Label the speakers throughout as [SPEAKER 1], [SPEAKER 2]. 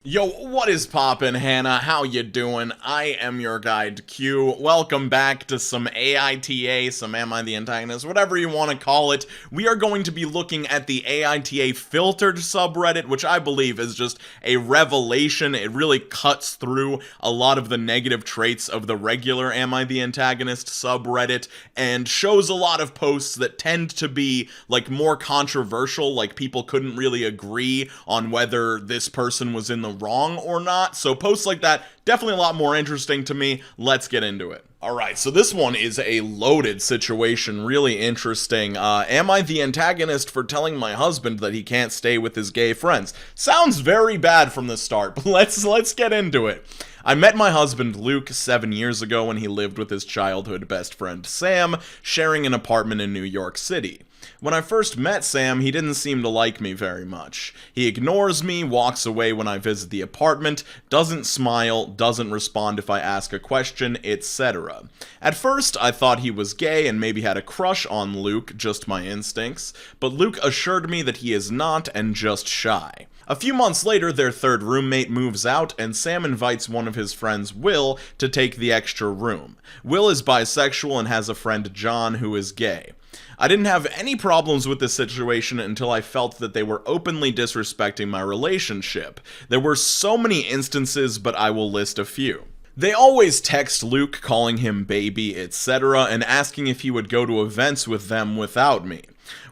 [SPEAKER 1] Yo, what is poppin', Hannah? How you doing? I am your guide, Q. Welcome back to some AITA, some Am I the Antagonist, whatever you want to call it. We are going to be looking at the AITA-filtered subreddit, which I believe is just a revelation. It really cuts through a lot of the negative traits of the regular Am I the Antagonist subreddit, and shows a lot of posts that tend to be, like, more controversial, like people couldn't really agree on whether this person was in the wrong or not. So posts like that, definitely a lot more interesting to me. Let's get into it. Alright, so this one is a loaded situation, really interesting. Am I the antagonist for telling my husband that he can't stay with his gay friends? Sounds very bad from the start, but let's get into it. I met my husband Luke 7 years ago when he lived with his childhood best friend Sam, sharing an apartment in New York City. When I first met Sam, he didn't seem to like me very much. He ignores me, walks away when I visit the apartment, doesn't smile, doesn't respond if I ask a question, etc. At first, I thought he was gay and maybe had a crush on Luke, just my instincts, but Luke assured me that he is not and just shy. A few months later, their third roommate moves out, and Sam invites one of his friends, Will, to take the extra room. Will is bisexual and has a friend, John, who is gay. I didn't have any problems with this situation until I felt that they were openly disrespecting my relationship. There were so many instances, but I will list a few. They always text Luke, calling him baby, etc., and asking if he would go to events with them without me.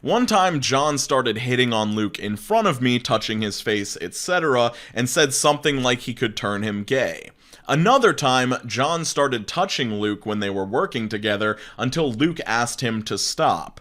[SPEAKER 1] One time, John started hitting on Luke in front of me, touching his face, etc., and said something like he could turn him gay. Another time, John started touching Luke when they were working together until Luke asked him to stop.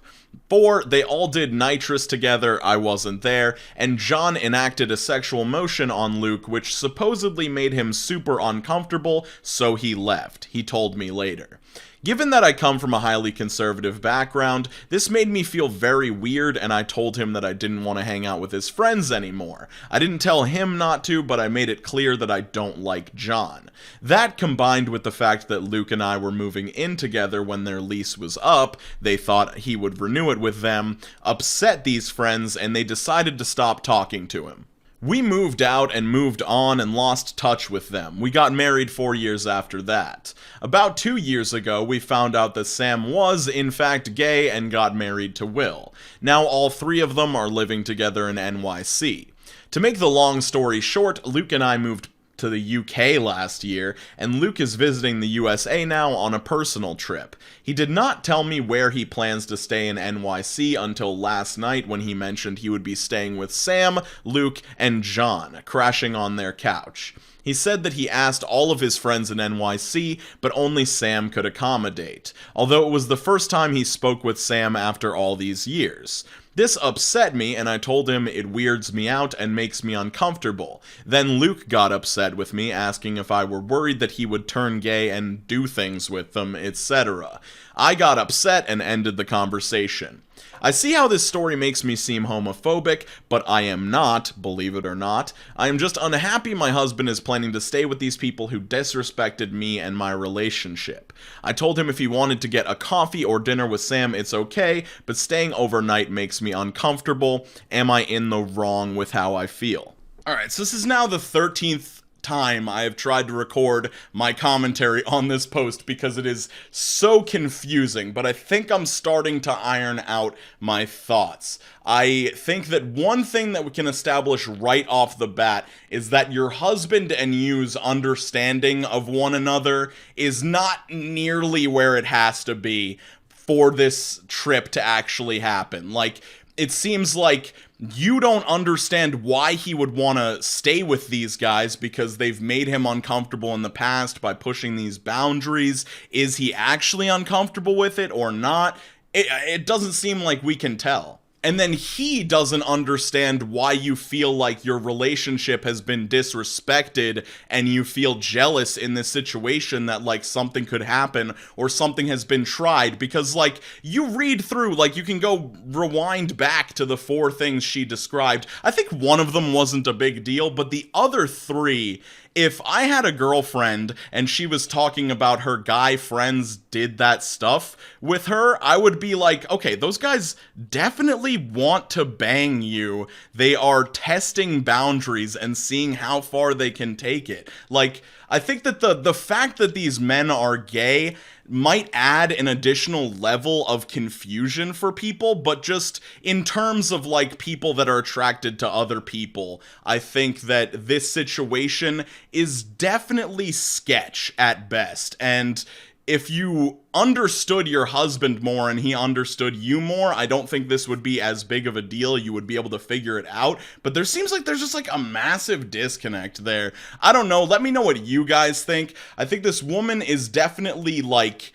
[SPEAKER 1] 4. They all did nitrous together, I wasn't there, and John enacted a sexual motion on Luke which supposedly made him super uncomfortable, so he left. He told me later. Given that I come from a highly conservative background, this made me feel very weird, and I told him that I didn't want to hang out with his friends anymore. I didn't tell him not to, but I made it clear that I don't like John. That, combined with the fact that Luke and I were moving in together when their lease was up, they thought he would renew it with them, upset these friends, and they decided to stop talking to him. We moved out and moved on and lost touch with them. We got married 4 years after that. About 2 years ago, we found out that Sam was, in fact, gay and got married to Will. Now all three of them are living together in NYC. To make the long story short, Luke and I moved to the UK last year, and Luke is visiting the USA now on a personal trip. He did not tell me where he plans to stay in NYC until last night when he mentioned he would be staying with Sam, Luke, and John, crashing on their couch. He said that he asked all of his friends in NYC, but only Sam could accommodate, although it was the first time he spoke with Sam after all these years. This upset me, and I told him it weirds me out and makes me uncomfortable. Then Luke got upset with me, asking if I were worried that he would turn gay and do things with them, etc. I got upset and ended the conversation. I see how this story makes me seem homophobic, but I am not, believe it or not. I am just unhappy my husband is planning to stay with these people who disrespected me and my relationship. I told him if he wanted to get a coffee or dinner with Sam, it's okay, but staying overnight makes me uncomfortable. Am I in the wrong with how I feel? Alright, so this is now the 13th time I have tried to record my commentary on this post because it is so confusing, but I think I'm starting to iron out my thoughts. I think that one thing that we can establish right off the bat is that your husband and you's understanding of one another is not nearly where it has to be for this trip to actually happen. Like, it seems like you don't understand why he would want to stay with these guys because they've made him uncomfortable in the past by pushing these boundaries. Is he actually uncomfortable with it or not? It doesn't seem like we can tell. And then he doesn't understand why you feel like your relationship has been disrespected and you feel jealous in this situation that, like, something could happen or something has been tried, because, like, you read through, like, you can go rewind back to the 4 things she described. I think one of them wasn't a big deal, but the other 3, if I had a girlfriend and she was talking about her guy friends did that stuff with her, I would be like, okay, those guys definitely really want to bang you. They are testing boundaries and seeing how far they can take it. Like, I think that the fact that these men are gay might add an additional level of confusion for people, but just in terms of like people that are attracted to other people, I think that this situation is definitely sketch at best. And if you understood your husband more and he understood you more, I don't think this would be as big of a deal. You would be able to figure it out. But there seems like there's just like a massive disconnect there. I don't know. Let me know what you guys think. I think this woman is definitely like,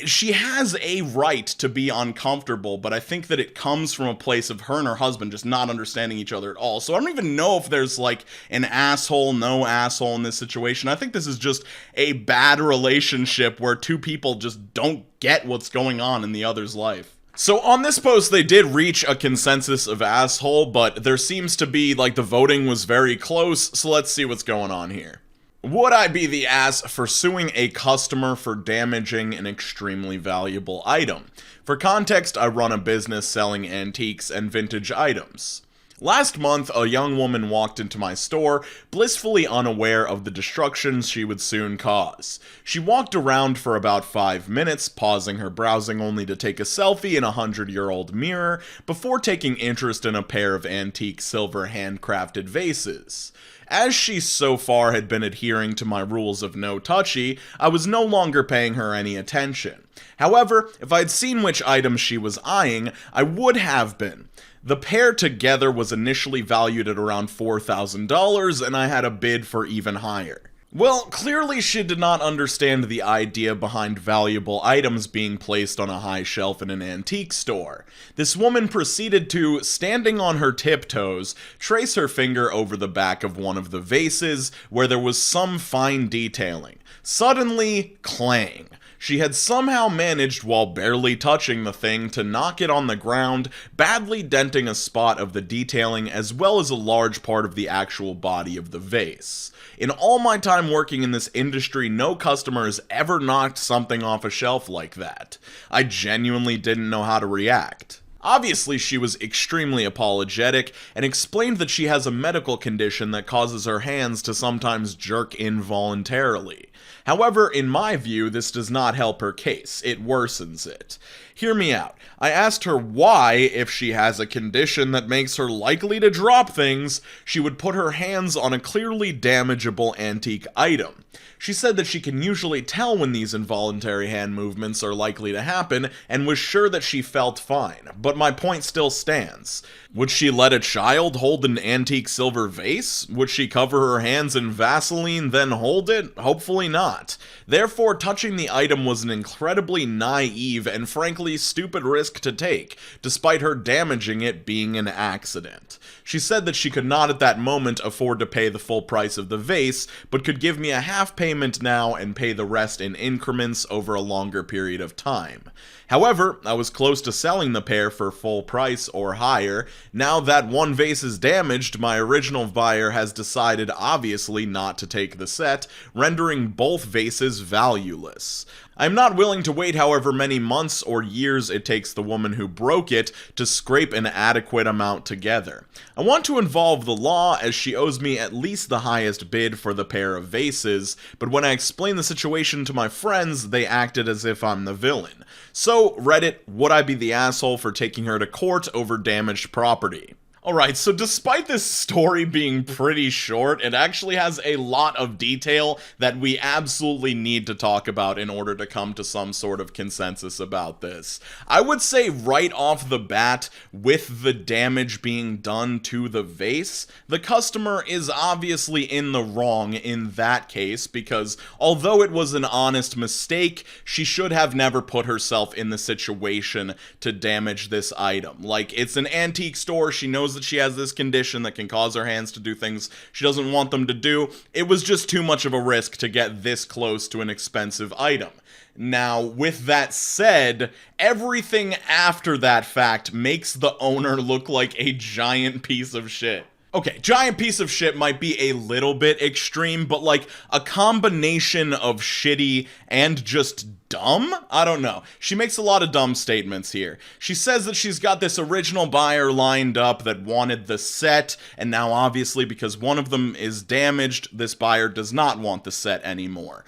[SPEAKER 1] she has a right to be uncomfortable, but I think that it comes from a place of her and her husband just not understanding each other at all. So I don't even know if there's like an asshole, no asshole in this situation. I think this is just a bad relationship where two people just don't get what's going on in the other's life. So on this post, they did reach a consensus of asshole, but there seems to be like the voting was very close. So let's see what's going on here. Would I be the ass for suing a customer for damaging an extremely valuable item? For context, I run a business selling antiques and vintage items. Last month, a young woman walked into my store, blissfully unaware of the destruction she would soon cause. She walked around for about 5 minutes, pausing her browsing only to take a selfie in a 100-year-old mirror, before taking interest in a pair of antique silver handcrafted vases. As she so far had been adhering to my rules of no touchy, I was no longer paying her any attention. However, if I'd seen which items she was eyeing, I would have been. The pair together was initially valued at around $4,000, and I had a bid for even higher. Well, clearly she did not understand the idea behind valuable items being placed on a high shelf in an antique store. This woman proceeded to, standing on her tiptoes, trace her finger over the back of one of the vases where there was some fine detailing. Suddenly, clang. She had somehow managed, while barely touching the thing, to knock it on the ground, badly denting a spot of the detailing as well as a large part of the actual body of the vase. In all my time working in this industry, no customer has ever knocked something off a shelf like that. I genuinely didn't know how to react. Obviously, she was extremely apologetic and explained that she has a medical condition that causes her hands to sometimes jerk involuntarily. However, in my view, this does not help her case, it worsens it. Hear me out. I asked her why, if she has a condition that makes her likely to drop things, she would put her hands on a clearly damageable antique item. She said that she can usually tell when these involuntary hand movements are likely to happen, and was sure that she felt fine, but my point still stands. Would she let a child hold an antique silver vase? Would she cover her hands in Vaseline, then hold it? Hopefully not. Therefore, touching the item was an incredibly naive and frankly stupid risk to take, despite her damaging it being an accident. She said that she could not at that moment afford to pay the full price of the vase, but could give me a half payment now and pay the rest in increments over a longer period of time. However, I was close to selling the pair for full price or higher. Now that one vase is damaged, my original buyer has decided obviously not to take the set, rendering both vases valueless. I'm not willing to wait however many months or years it takes the woman who broke it to scrape an adequate amount together. I want to involve the law, as she owes me at least the highest bid for the pair of vases, but when I explained the situation to my friends, they acted as if I'm the villain. So, Reddit, would I be the asshole for taking her to court over damaged property? Alright, so despite this story being pretty short, it actually has a lot of detail that we absolutely need to talk about in order to come to some sort of consensus about this. I would say right off the bat, with the damage being done to the vase, the customer is obviously in the wrong in that case, because although it was an honest mistake, she should have never put herself in the situation to damage this item. Like, it's an antique store, she knows that she has this condition that can cause her hands to do things she doesn't want them to do. It was just too much of a risk to get this close to an expensive item. Now, with that said, everything after that fact makes the owner look like a giant piece of shit. Okay, giant piece of shit might be a little bit extreme, but like a combination of shitty and just dumb? I don't know. She makes a lot of dumb statements here. She says that she's got this original buyer lined up that wanted the set, and now obviously because one of them is damaged, this buyer does not want the set anymore.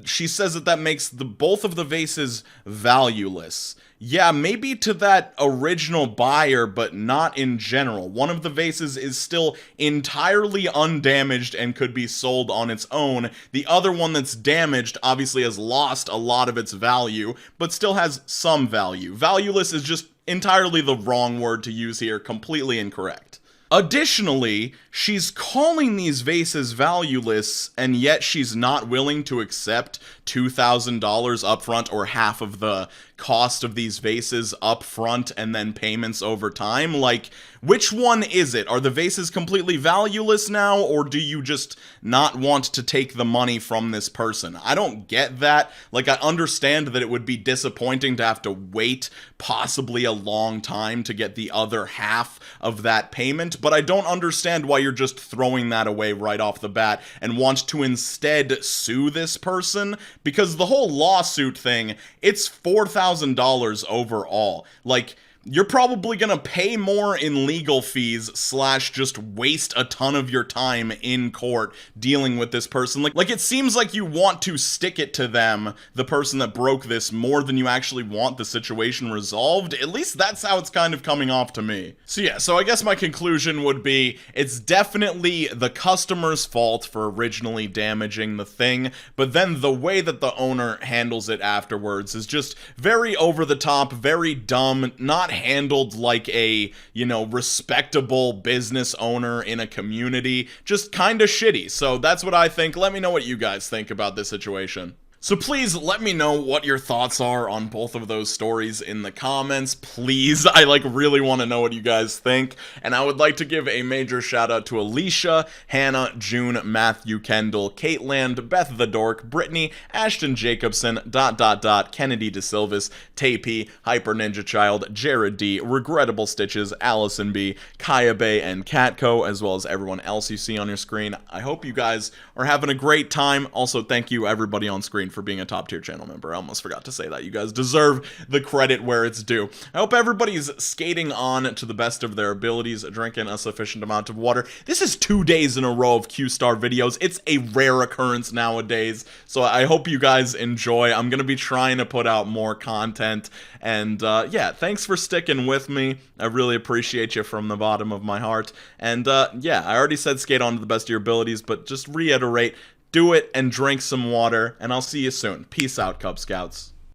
[SPEAKER 1] She says that makes both of the vases valueless. Yeah, maybe to that original buyer, but not in general. One of the vases is still entirely undamaged and could be sold on its own. The other one that's damaged obviously has lost a lot of its value, but still has some value. Valueless is just entirely the wrong word to use here, completely incorrect. Additionally, she's calling these vases valueless, and yet she's not willing to accept $2,000 upfront or half of the cost of these vases upfront and then payments over time. Like, which one is it? Are the vases completely valueless now, or do you just not want to take the money from this person? I don't get that. Like, I understand that it would be disappointing to have to wait possibly a long time to get the other half of that payment, but I don't understand why you're just throwing that away right off the bat and want to instead sue this person, because the whole lawsuit thing, it's $4,000 overall. Like, you're probably gonna pay more in legal fees / just waste a ton of your time in court dealing with this person. Like it seems like you want to stick it to them, the person that broke this, more than you actually want the situation resolved. At least that's how it's kind of coming off to me. So yeah, so I guess my conclusion would be it's definitely the customer's fault for originally damaging the thing, but then the way that the owner handles it afterwards is just very over the top, very dumb, not handled like a, respectable business owner in a community. Just kind of shitty. So that's what I think. Let me know what you guys think about this situation. So please let me know what your thoughts are on both of those stories in the comments. Please, I really want to know what you guys think. And I would like to give a major shout out to Alicia, Hannah, June, Matthew, Kendall, Caitland, Beth the Dork, Brittany, Ashton Jacobson, ... Kennedy DeSilvis, Tapey, Hyper Ninja Child, Jared D, Regrettable Stitches, Allison B, Kaya Bay, and Catco, as well as everyone else you see on your screen. I hope you guys are having a great time. Also, thank you everybody on screen for being a top tier channel member. I almost forgot to say that. You guys deserve the credit where it's due. I hope everybody's skating on to the best of their abilities, drinking a sufficient amount of water. This is 2 days in a row of Q-Star videos. It's a rare occurrence nowadays, so I hope you guys enjoy. I'm gonna be trying to put out more content, and yeah, thanks for sticking with me. I really appreciate you from the bottom of my heart. And yeah, I already said skate on to the best of your abilities, but just reiterate, do it and drink some water, and I'll see you soon. Peace out, Cub Scouts.